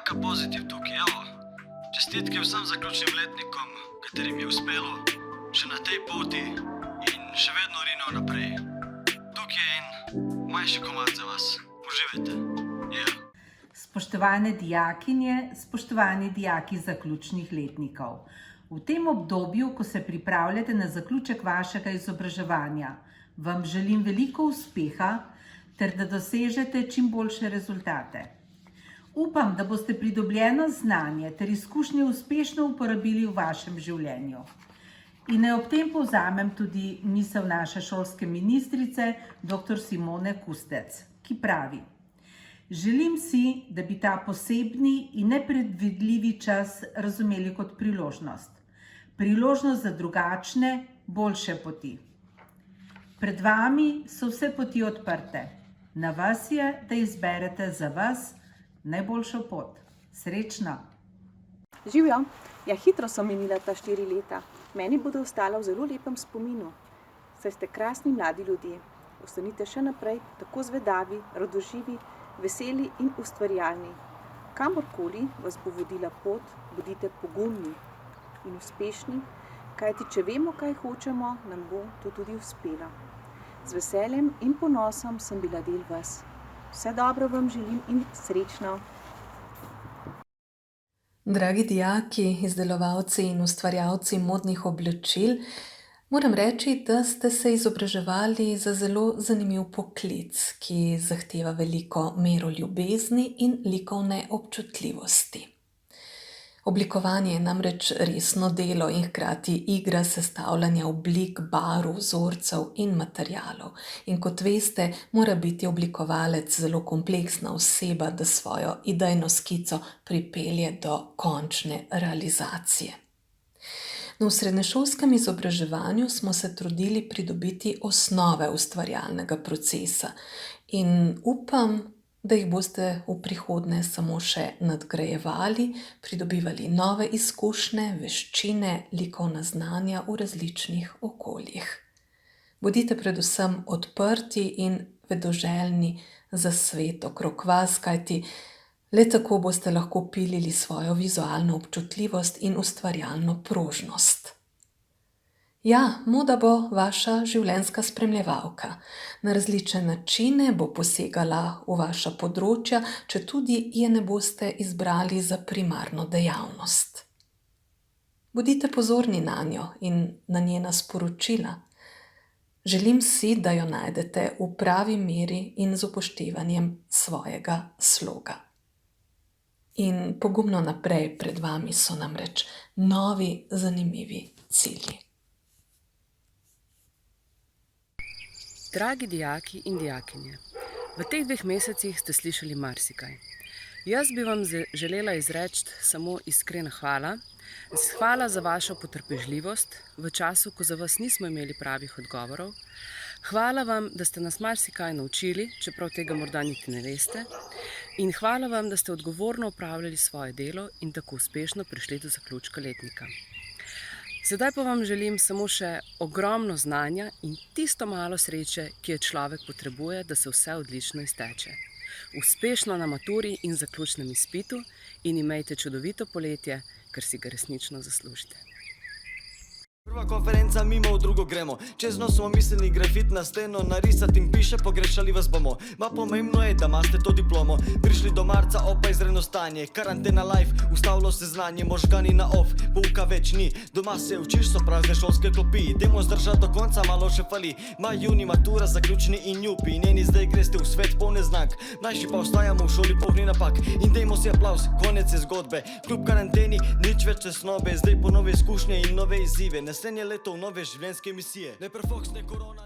Jaka pozitiv tukaj, evo. Čestitke vsem zaključnim letnikom, katerim je uspelo še na tej poti in še vedno rino naprej. Tukaj je in manjši komad za vas. Uživajte. Spoštovane dijakinje, spoštovani dijaki zaključnih letnikov. V tem obdobju, ko se pripravljate na zaključek vašega izobraževanja, vam želim veliko uspeha ter da dosežete čim boljše rezultate. Upam, da boste pridobljeno znanje ter izkušnje uspešno uporabili v vašem življenju. In naj ob tem povzamem tudi misel naše šolske ministrice, dr. Simone Kustec, ki pravi: želim si, da bi ta posebni in nepredvidljivi čas razumeli kot priložnost. Priložnost za drugačne, boljše poti. Pred vami so vse poti odprte. Na vas je, da izberete za vas najboljšo pot. Srečno! Živjo! Ja, hitro so minila ta 4 leta. Meni bodo ostala v zelo lepem spominu. Saj ste krasni mladi ljudje. Ostanite še naprej tako zvedavi, radoživi, veseli in ustvarjalni. Kamorkoli vas bo vodila pot, bodite pogumni in uspešni, kajti če vemo, kaj hočemo, nam bo to tudi uspelo. Z veseljem in ponosom sem bila del vas. Vse dobro vam želim in srečno! Dragi dijaki, izdelovalci in ustvarjalci modnih oblačil, moram reči, da ste se izobraževali za zelo zanimiv poklic, ki zahteva veliko mero ljubezni in likovne občutljivosti. Oblikovanje je namreč resno delo in hkrati igra sestavljanja oblik, barv, vzorcev in materialov. In kot veste, mora biti oblikovalec zelo kompleksna oseba, da svojo idejno skico pripelje do končne realizacije. V srednješolskem izobraževanju smo se trudili pridobiti osnove ustvarjalnega procesa in upam, da jih boste v prihodnje samo še nadgrajevali, pridobivali nove izkušnje, veščine, likovna znanja v različnih okoljih. Bodite predvsem odprti in vedoželjni za svet okrog vas, kajti le tako boste lahko pilili svojo vizualno občutljivost in ustvarjalno prožnost. Ja, moda bo vaša življenjska spremljevalka. Na različne načine bo posegala v vaša področja, četudi je ne boste izbrali za primarno dejavnost. Bodite pozorni nanjo in na njena sporočila. Želim si, da jo najdete v pravi meri in z upoštevanjem svojega sloga. In pogumno naprej, pred vami so namreč novi, zanimivi cilji. Dragi dijaki in dijakinje, v teh 2 mesecih ste slišali marsikaj. Jaz bi vam želela izreči samo iskrena hvala. Hvala za vašo potrpežljivost v času, ko za vas nismo imeli pravih odgovorov. Hvala vam, da ste nas marsikaj naučili, čeprav tega morda niti ne veste. In hvala vam, da ste odgovorno opravljali svoje delo in tako uspešno prišli do zaključka letnika. Sedaj pa vam želim samo še ogromno znanja in tisto malo sreče, ki jo človek potrebuje, da se vse odlično izteče. Uspešno na maturi in zaključnem izpitu in imejte čudovito poletje, ker si ga resnično zaslužite. Prva konferenca mimo, v drugo gremo. Čez noč smo mislili grafit na steno narisati in piše, pogrešali vas bomo. Ma pomembno je, da imate to diplomo. Prišli do marca, opa izredno stanje. Karantena live, ustavilo se znanje, možgani na off, pouka več ni. Doma se učiš, so prazne šolske klopi. Demo zdržati do konca, malo še fali. Maj, juni, matura, zaključni in jupi. Njeni zdaj greste v svet polne znak. Mlajši pa ostajamo v šoli polni napak. In dejmo si aplauz, konec je zgodbe. Kljub karanteni, nič več tesnobe. Zdaj po nove izkušnje in nove izzive. Naslednje leto v nove življenjske misije. Ne prefoks, ne korona,